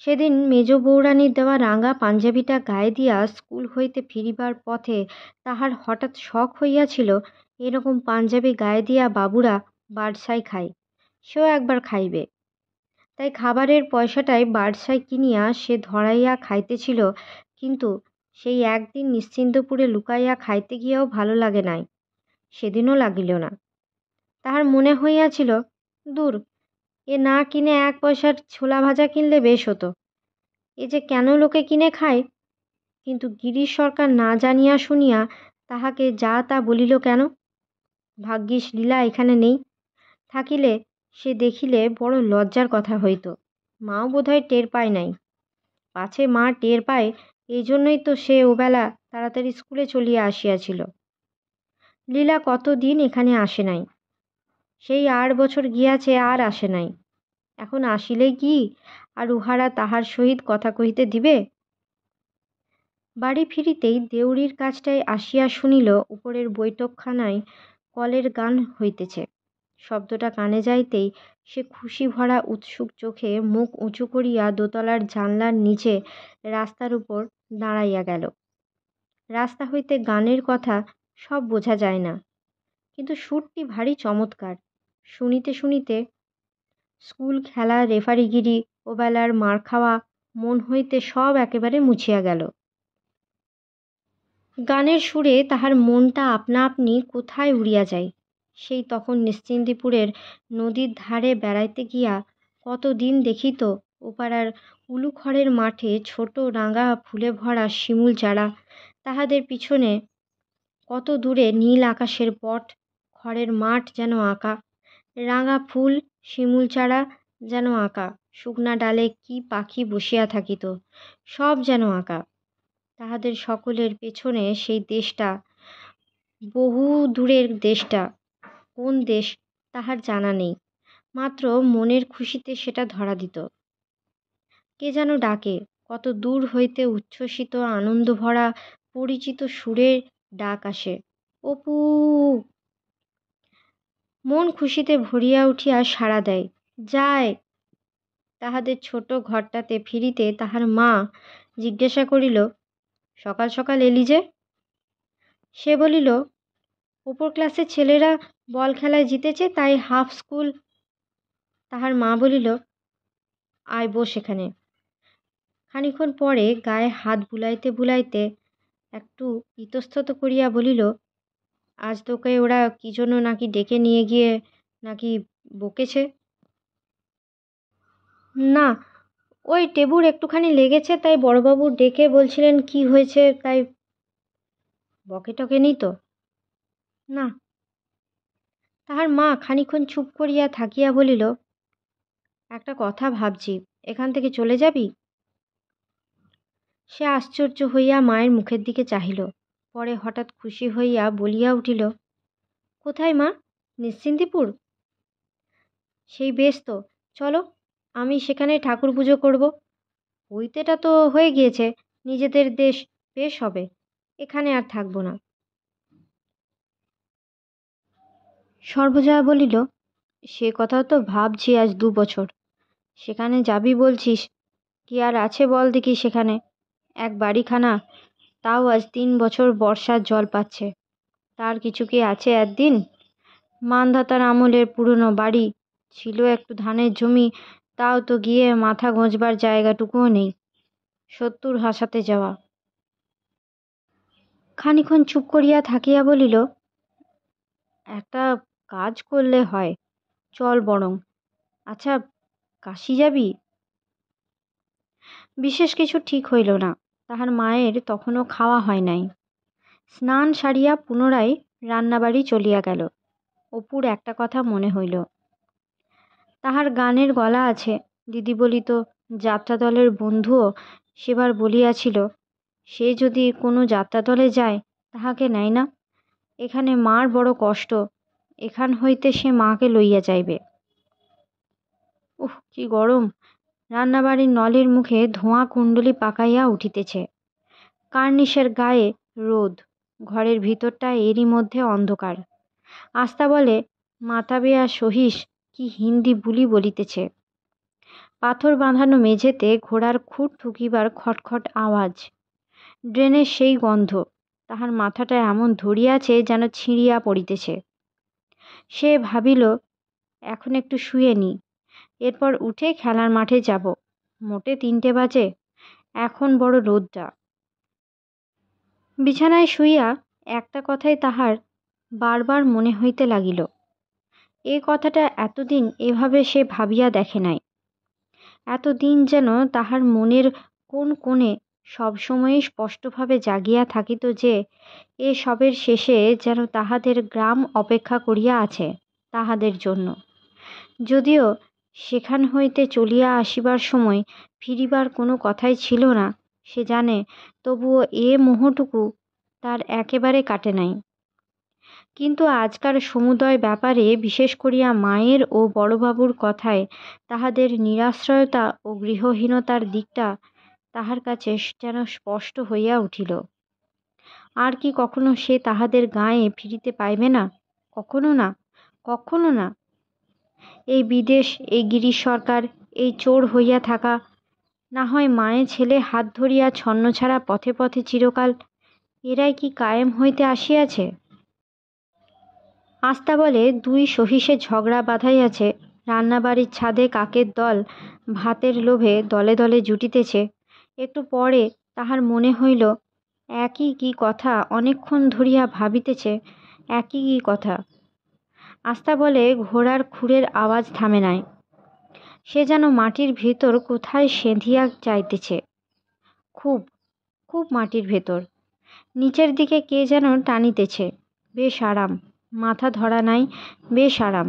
সেদিন মেজ বৌরানীর দেওয়া রাঙা পাঞ্জাবিটা গায়ে দিয়া স্কুল হইতে ফিরিবার পথে তাহার হঠাৎ শখ হইয়াছিল, এরকম পাঞ্জাবি গায়ে দিয়া বাবুরা বারসায় খায়, সেও একবার খাইবে। তাই খাবারের পয়সাটাই বারসায় কিনিয়া সে ধরাইয়া খাইতেছিল, কিন্তু সেই একদিন নিশ্চিন্তপুরে লুকাইয়া খাইতে গিয়াও ভালো লাগে নাই, সেদিনও লাগিল না। তাহার মনে হইয়াছিল, দূর, এ না কিনে 1 পয়সার ছোলা ভাজা কিনলে বেশ হতো। এ যে কেন লোকে কিনে খায়? কিন্তু গিরিশ সরকার না জানিয়া শুনিয়া তাহাকে যা তা বলিল কেন? ভাগ্যিস লীলা এখানে নেই, থাকিলে সে দেখিলে বড় লজ্জার কথা হইত। মাও বোধহয় টের পায় নাই। পাছে মা টের পায়, এই জন্যই তো সে ওবেলা তাড়াতাড়ি স্কুলে চলিয়া আসিয়াছিল। লীলা কতদিন এখানে আসে নাই, সেই 8 বছর গিয়াছে, আর আসে নাই। এখন আসিলে কি আর উহারা তাহার সহিত কথা কহিতে দিবে? বাড়ি ফিরিতেই দেউড়ির কাছটায় আসিয়া শুনিল উপরের বৈঠকখানায় কলের গান হইতেছে। শব্দটা কানে যাইতেই সে খুশি ভরা উৎসুক চোখে মুখ উঁচু করিয়া দোতলার জানলার নিচে রাস্তার উপর দাঁড়াইয়া গেল। রাস্তা হইতে গানের কথা সব বোঝা যায় না, কিন্তু সুরটি ভারী চমৎকার। শুনিতে শুনিতে স্কুল খেলা, রেফারিগিরি, ওবেলার মার খাওয়া মন হইতে সব একেবারে মুছিয়া গেল। গানের সুরে তাহার মনটা আপনা আপনি কোথায় উড়িয়া যায়। সেই তখন নিশ্চিন্দিপুরের নদীর ধারে বেড়াইতে গিয়া কতদিন দেখিত ওপাড়ার উলুখড়ের মাঠে ছোট রাঙা ফুলে ভরা শিমুল চারা, তাহাদের পিছনে কত দূরে নীল আকাশের পট, খড়ের মাঠ যেন আঁকা, রাঙা ফুল, শিমুল চারা যেন আঁকা, শুকনা ডালে কি পাখি বসিয়া থাকিত, সব যেন আঁকা। তাহাদের সকলের পেছনে সেই দেশটা, বহু দূরের দেশটা। কোন দেশ তাহার জানা নেই, মাত্র মনের খুশিতে সেটা ধরা দিত। কে যেন ডাকে, কত দূর হইতে উচ্ছ্বসিত আনন্দভরা পরিচিত সুরের ডাক আসে, অপু। মন খুশিতে ভরিয়া উঠিয়া সাড়া দেয়, যায়। তাহাদের ছোট ঘরটাতে ফিরিতে তাহার মা জিজ্ঞাসা করিল, সকাল সকাল এলি যে? সে বলিল, ওপর ক্লাসের ছেলেরা বল খেলায় জিতেছে, তাই হাফ স্কুল। তাহার মা বলিল, আয় বস এখানে। খানিক্ষণ পরে গায়ে হাত বুলাইতে বুলাইতে একটু ইতস্তত করিয়া বলিল, আজ তোকে ওরা কি জন্য নাকি ডেকে নিয়ে গিয়ে নাকি বকেছে? না, ওই টেবুর একটুখানি লেগেছে, তাই বড়বাবু ডেকে বলছিলেন কি হয়েছে, তাই। বকে টকে নি তো? না। তাহার মা খানিক্ষণ চুপ করিয়া থাকিয়া বলিল, একটা কথা ভাবছি, এখান থেকে চলে যাবি? সে আশ্চর্য হইয়া মায়ের মুখের দিকে চাহিল, পরে হঠাৎ খুশি হইয়া বলিয়া উঠিল, কোথায় মা? নিশ্চিন্দিপুর? সেই বেশ তো, চলো, আমি সেখানে ঠাকুর পুজো করব। বইতেটা তো হয়ে গিয়েছে, নিজেদের দেশ, বেশ হবে, এখানে আর থাকবো না। সর্বজয়া বলিল, সে কথা তো ভাবছি আজ 2 বছর। সেখানে যাবি বলছিস, কি আর আছে বল দেখি সেখানে? এক বাড়িখানা, তাও আজ 3 বছর বর্ষার জল পাচ্ছে। তার কিছু কি আছে একদিন? মানধাতার আমলের পুরনো বাড়ি, ছিল একটু ধানের জমি, তাও তো গিয়ে মাথা গোঁজবার জায়গাটুকুও নেই। 70 হাসাতে যাওয়া। খানিক্ষণ চুপ করিয়া থাকিয়া বলিল, একটা কাজ করলে হয়, চল বরং। আচ্ছা, কাশি যাবি? বিশেষ কিছু ঠিক হইল না। তাহার মায়ের তখনও খাওয়া হয় নাই। স্নান সারিয়া পুনরায় রান্নাবাড়ি চলিয়া গেল। অপুর একটা কথা মনে হইল, তাহার গানের গলা আছে। দিদি বলিত, যাত্রাদলের বন্ধুও সেবার বলিয়াছিল, সে যদি কোনো যাত্রাদলে যায় তাহাকে নেয় না। এখানে মার বড় কষ্ট, এখান হইতে সে মাকে লইয়া যাইবে। উহ, কি গরম! রান্নাবাড়ির নলের মুখে ধোঁয়া কুণ্ডলি পাকাইয়া উঠিতেছে। কার্নিশের গায়ে রোদ, ঘরের ভিতরটা এরই মধ্যে অন্ধকার। আস্তা বলে, মাথা বেয়া সহিস, কি হিন্দি বুলি বলিতেছে। পাথর বাঁধানো মেঝেতে ঘোড়ার খুঁট ঠুকিবার খটখট আওয়াজ, ড্রেনের সেই গন্ধ। তাহার মাথাটা এমন ধরিয়াছে যেন ছিঁড়িয়া পড়িতেছে। সে ভাবিল, এখন একটু শুয়ে নি, এরপর উঠে খেলার মাঠে যাব। মোটে 3টে বাজে, এখন বড় রোদটা। বিছানায় শুইয়া একটা কথাই তাহার বারবার মনে হইতে লাগিল। এ কথাটা এতদিন এভাবে সে ভাবিয়া দেখে নাই। এতদিন যেন তাহার মনের কোন কোণে সবসময়ই স্পষ্টভাবে জাগিয়া থাকিত যে, এ সবের শেষে যেন তাহাদের গ্রাম অপেক্ষা করিয়া আছে তাহাদের জন্য। যদিও সেখান হইতে চলিয়া আসিবার সময় ফিরিবার কোনো কথাই ছিল না, সে জানে, তবুও এ মোহটুকু তার একেবারে কাটে নাই। কিন্তু আজকার সমুদয় ব্যাপারে, বিশেষ করিয়া মায়ের ও বড়বাবুর কথায় তাহাদের নিরাশ্রয়তা ও গৃহহীনতার দিকটা তাহার কাছে যেন স্পষ্ট হইয়া উঠিল। আর কি কখনো সে তাহাদের গাঁয়ে ফিরিতে পাইবে না? কখনো না, কখনো না। এই বিদেশ, এই গিরিশ সরকার, এই চোর হইয়া থাকা, না হয় মায়ে ছেলে হাত ধরিয়া ছন্নছাড়া পথে পথে চিরকাল, এরাই কি কায়েম হইতে আসিয়াছে? আস্তা বলে, 2 সহিসে ঝগড়া বাধাইয়াছে। রান্নাবাড়ির ছাদে কাকের দল ভাতের লোভে দলে দলে জুটিতেছে। একটু পরে তাহার মনে হইল, একই কি কথা অনেকক্ষণ ধরিয়া ভাবিতেছে, একই কি কথা। আস্তা বলে, ঘোড়ার খুরের আওয়াজ থামে নাই। সে যেন মাটির ভেতর কোথায় সেঁধিয়া যাইতেছে, খুব খুব মাটির ভেতর। নিচের দিকে কে যেন টানিতেছে। বেশ আরাম, মাথা ধরা নাই, বেশ আরাম।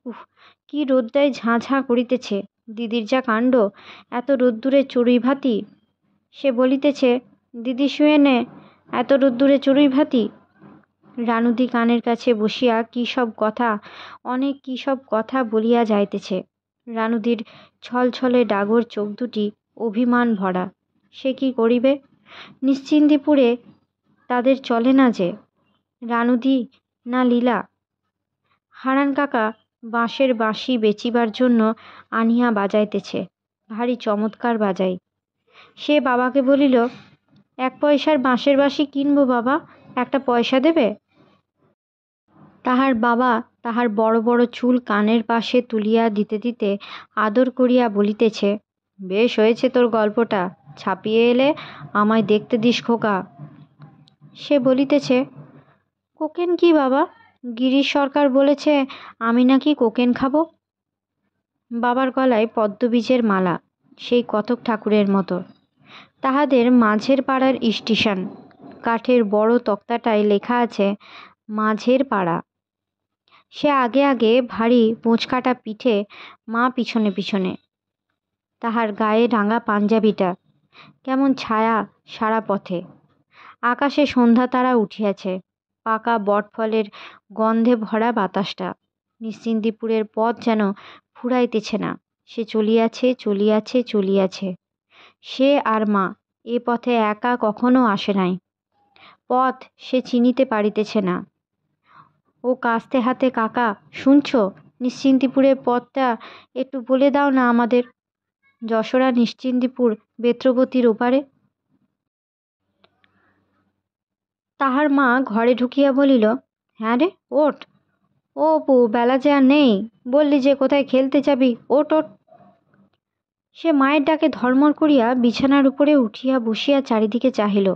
উহ, কি রোদ্দায় ঝাঁ ঝাঁ করিতেছে। দিদির যা কাণ্ড, এত রোদ্দুরে চড়ুই ভাতি। সে বলিতেছে, দিদি শুয়ে নে, এত রোদ্দুরে চড়ুই ভাতি। রানুদি কানের কাছে বসিয়া কী সব কথা, অনেক কী সব কথা বলিয়া যাইতেছে। রানুদির ছলছলে ডাগর চোখ দুটি অভিমান ভরা। সে কি করিবে? নিশ্চিন্দিপুরে তাদের চলে না যে। রানুদি না লীলা। হারান কাকা বাঁশের বাঁশি বেচিবার জন্য আনিয়া বাজাইতেছে, ভারী চমৎকার বাজাই। সে বাবাকে বলিল, 1 পয়সার বাঁশের বাঁশি কিনবো বাবা, একটা পয়সা দেবে? তাহার বাবা তাহার বড় বড় চুল কানের পাশে তুলিয়া দিতে দিতে আদর করিয়া বলিতেছে, বেশ হয়েছে তোর গল্পটা, ছাপিয়ে এলে আমায় দেখতে দিস খোকা। সে বলিতেছে, কোকেন কি বাবা? গিরিশ সরকার বলেছে আমি নাকি কোকেন খাবো। বাবার গলায় পদ্মবীজের মালা, সেই কতক ঠাকুরের মতো। তাহাদের মাঝের পাড়ার স্টেশন, কাঠের বড় তক্তাটায় লেখা আছে মাঝের পাড়া। সে আগে আগে ভারী মোচকাটা পিঠে, মা পিছনে পিছনে। তাহার গায়ে রাঙা পাঞ্জাবিটা কেমন ছায়া সারা পথে। আকাশে সন্ধ্যা তারা উঠিয়াছে, পাকা বটফলের গন্ধে ভরা বাতাসটা। নিশ্চিন্দিপুরের পথ যেন ফুরাইতেছে না। সে চলিয়াছে চলিয়াছে চলিয়াছে। সে আর মা এ পথে একা কখনো আসে নাই। পথ সে চিনিতে পারিতেছে না। ও কাস্তে হাতে, কাকা শুনছ, নিশ্চিন্দিপুরের পথটা একটু বলে দাও না আমাদের। যশোরা নিশ্চিন্দিপুর বেত্রবতীর ওপারে। তাহার মা ঘরে ঢুকিয়া বলিল, হ্যাঁ রে ওঠ। ও অপু, বেলা যে আর নেই, বললি যে কোথায় খেলতে যাবি, ওঠ ওঠ। সে মায়ের ডাকে ধর্মর করিয়া বিছানার উপরে উঠিয়া বসিয়া চারিদিকে চাহিল।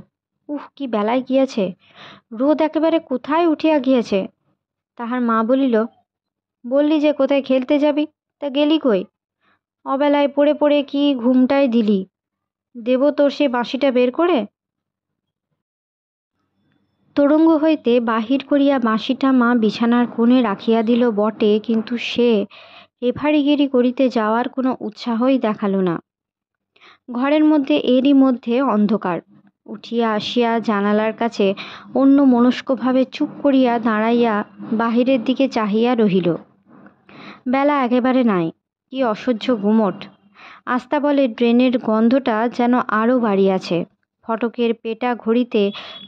কি বেলায় গিয়াছে, রোদ একেবারে কোথায় উঠিয়া গিয়াছে। তাহার মা বলিল, বললি যে কোথায় খেলতে যাবি, তা গেলি কই? অবেলায় পড়ে পড়ে কি ঘুমটাই দিলি। দেব তোর সে বাঁশিটা বের করে। তোরঙ্গ হইতে বাহির করিয়া বাঁশিটা মা বিছানার কোণে রাখিয়া দিল বটে, কিন্তু সে রেফারিগিরি করিতে যাওয়ার কোনো উৎসাহই দেখালো না। ঘরের মধ্যে এরই মধ্যে অন্ধকার। উঠিয়া আসিয়া জানালার কাছে অন্য মনস্কভাবে চুপ করিয়া দাঁড়াইয়া বাহিরের দিকে চাহিয়া রহিল। বেলা একেবারে নাই। কি অসহ্য গুমট। আস্তাবলের ড্রেনের গন্ধটা যেন আরও বাড়িয়াছে। ফটকের পেটা ঘড়িতে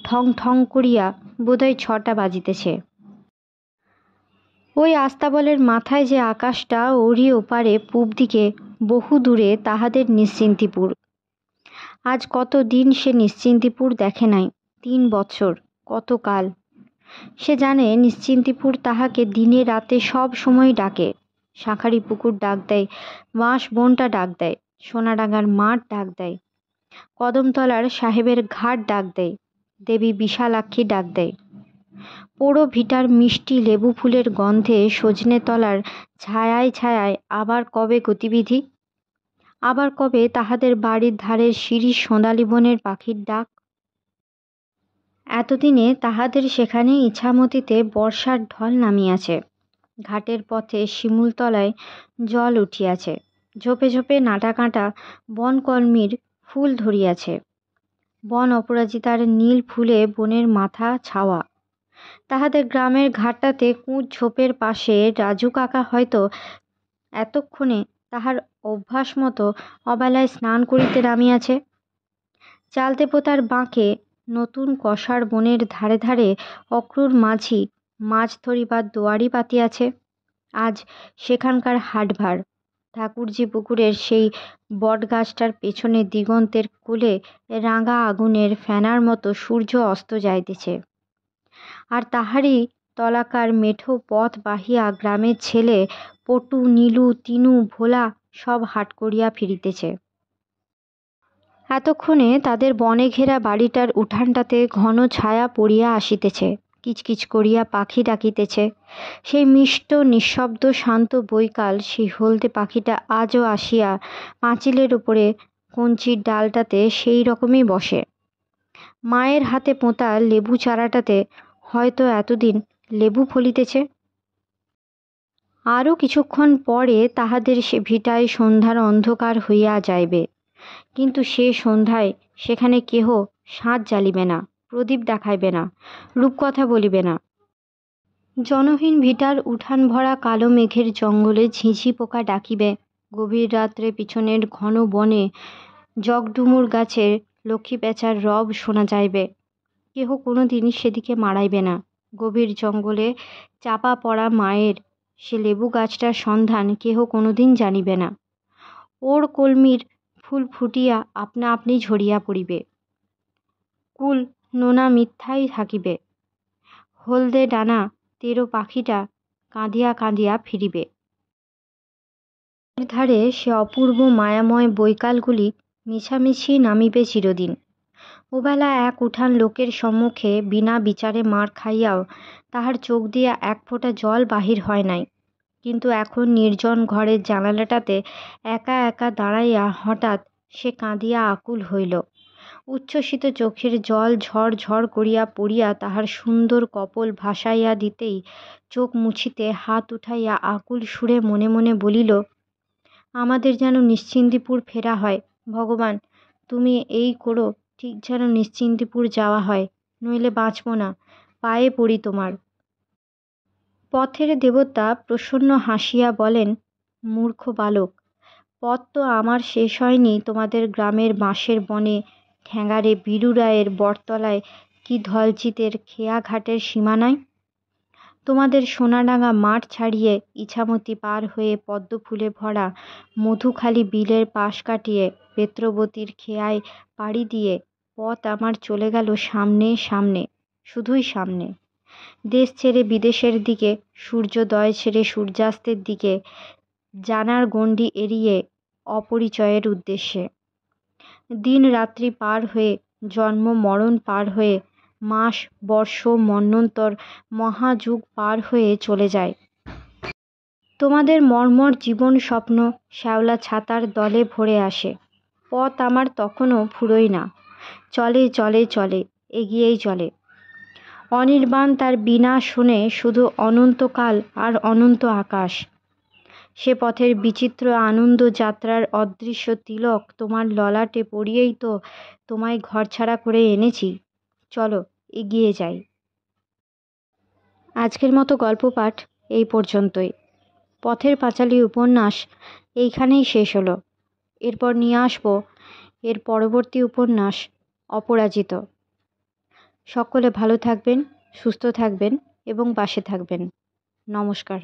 ঠং ঠং করিয়া বোধহয় 6টা বাজিতেছে। ওই আস্তাবলের মাথায় যে আকাশটা, ওরই ওপারে পূব দিকে বহু দূরে তাহাদের নিশ্চিন্তিপুর। আজ কত দিন সে নিশ্চিন্তিপুর দেখে নাই। 3 বছর, কত কাল। সে জানে নিশ্চিন্তিপুর তাহাকে দিনে রাতে সব সময় ডাকে। শাঁখারি পুকুর ডাক দেয়, বাঁশ বনটা ডাক দেয়, সোনাডাঙ্গার মাঠ ডাক দেয়, কদমতলার সাহেবের ঘাট ডাক দেয়, দেবী বিশালাক্ষী ডাক দেয়। পোড়ো ভিটার মিষ্টি লেবু ফুলের গন্ধে সজনে তলার ছায়ায় ছায়ায় আবার কবে গতিবিধি, আবার কবে তাহাদের বাড়ির ধারের শিরীষ সোঁদালি বনের পাখির ডাক। এতদিনে তাহাদের সেখানে ইছামতিতে বর্ষার ঢল নামিয়াছে। ঘাটের পথে শিমুলতলায় জল উঠিয়াছে। ঝোপে ঝোপে নাটা কাঁটা বনকলমির ফুল ধরিয়াছে। বন অপরাজিতার নীল ফুলে বনের মাথা ছাওয়া। তাহাদের গ্রামের ঘাটটাতে কুঁচ ঝোপের পাশে রাজু কাকা হয়তো এতক্ষণে তাহার অভ্যাস মতো অবেলায় স্নান করিতে নামিয়াছে। চালতে পোতার বাঁকে নতুন কষার বনের ধারে ধারে অক্রুর মাঝি মাছ ধরিবার দোয়ারি পাতিয়াছে। আজ সেখানকার হাটভার। ঠাকুরজি পুকুরের সেই বটগাছটার পেছনে দিগন্তের কোলে রাঙা আগুনের ফেনার মতো সূর্য অস্ত যাইতেছে। আর তাহারই তলাকার মেঠো পথ বাহিয়া গ্রামের ছেলে পটু, নীলু, তিনু, ভোলা সব হাট করিয়া ফিরিতেছে। এতক্ষণে তাদের বনে ঘেরা বাড়িটার উঠানটাতে ঘন ছায়া পড়িয়া আসিতেছে। কিচকিচ করিয়া পাখি ডাকিতেছে। সেই মিষ্ট নিঃশব্দ শান্ত বৈকাল, সেই হলদে পাখিটা আজও আসিয়া পাঁচিলের উপরে কঞ্চির ডালটাতে সেই রকমই বসে। মায়ের হাতে পোঁতা লেবু চারাটাতে হয়তো এতদিন লেবু ফলিতেছে। আরও কিছুক্ষণ পরে তাহাদের সে ভিটায় সন্ধ্যার অন্ধকার হইয়া যাইবে, কিন্তু সে সন্ধ্যায় সেখানে কেহ সাঁঝ জ্বালিবে না, প্রদীপ দেখাইবে না, রূপকথা বলিবে না। জনহীন ভিটার উঠান ভরা কালো মেঘের জঙ্গলে ঝিঁঝি পোকা ডাকিবে। গভীর রাত্রে পিছনের ঘন বনে জগডুমুর গাছের লক্ষ্মী পেঁচার রব শোনা যাইবে। কেহ কোনো দিন সেদিকে মাড়াইবে না। গভীর জঙ্গলে চাপা পড়া মায়ের সে লেবু গাছটার সন্ধান কেহ কোনো দিন জানিবে না। ওর কলমির ফুল ফুটিয়া আপনা আপনি ঝরিয়া পড়িবে। কুল নোনা মিথ্যাই থাকিবে। হলদে ডানা তেরো পাখিটা কাঁদিয়া কাঁদিয়া ফিরিবে। ধারে সে অপূর্ব মায়াময় বৈকালগুলি মিছামিছি নামিবে চিরদিন। ওবেলা এক উঠান লোকের সম্মুখে বিনা বিচারে মার খাইয়াও তাহার চোখ দিয়া এক ফোঁটা জল বাহির হয় নাই। কিন্তু এখন নির্জন ঘরের জানালাটাতে একা একা দাঁড়াইয়া হঠাৎ সে কাঁদিয়া আকুল হইল। উচ্ছ্বসিত চোখের জল ঝড় ঝড় করিয়া পড়িয়া তাহার সুন্দর কপোল ভাসাইয়া দিতেই চোখ মুছিতে হাত উঠাইয়া আকুল সুরে মনে মনে বলিল, আমাদের যেন নিশ্চিন্দিপুর ফেরা হয়। ভগবান, তুমি এই করো, ঠিক যেন নিশ্চিন্দিপুর যাওয়া হয়, নইলে বাঁচব না, পায়ে পড়ি তোমার। পথের দেবতা প্রসন্ন হাসিয়া বলেন, মূর্খ বালক, পথ তো আমার শেষ হয়নি তোমাদের গ্রামের বাঁশের বনে, ঠ্যাঙারে বীরুরায়ের বটতলায় কি ধলচিতের খেয়াঘাটের সীমানায়। তোমাদের সোনাডাঙ্গা মাঠ ছাড়িয়ে ইছামতি পার হয়ে পদ্মফুলে ভরা মধুখালী বিলের পাশ কাটিয়ে বেত্রবতীর খেয়ায় পাড়ি দিয়ে পথ আমার চলে গেল সামনে সামনে, শুধুই সামনে। দেশ ছেড়ে বিদেশের দিকে, সূর্যোদয় ছেড়ে সূর্যাস্তের দিকে, জানার গণ্ডি এড়িয়ে অপরিচয়ের উদ্দেশ্যে। দিন রাত্রি পার হয়ে, জন্ম মরণ পার হয়ে, মাস বর্ষ মন্বন্তর মহাযুগ পার হয়ে চলে যায়। তোমাদের মর্মর জীবন স্বপ্ন শ্যাওলা ছাতার দলে ভরে আসে। পথ আমার তখনও ফুরোয় না, চলে চলে চলে, এগিয়েই চলে। অনির্বাণ তার বীণা শুনে শুধু অনন্তকাল আর অনন্ত আকাশ। সে পথের বিচিত্র আনন্দ যাত্রার অদৃশ্য তিলক তোমার ললাটে পড়িয়েই তো তোমায় ঘরছাড়া করে এনেছি। চলো এগিয়ে যাই। আজকের মতো গল্প পাঠ এই পর্যন্তই। পথের পাঁচালী উপন্যাস এইখানেই শেষ হলো। এরপর নিয়ে আসবো এর পরবর্তী উপন্যাস অপরাজিত। সকলে ভালো থাকবেন, সুস্থ থাকবেন এবং পাশে থাকবেন। নমস্কার।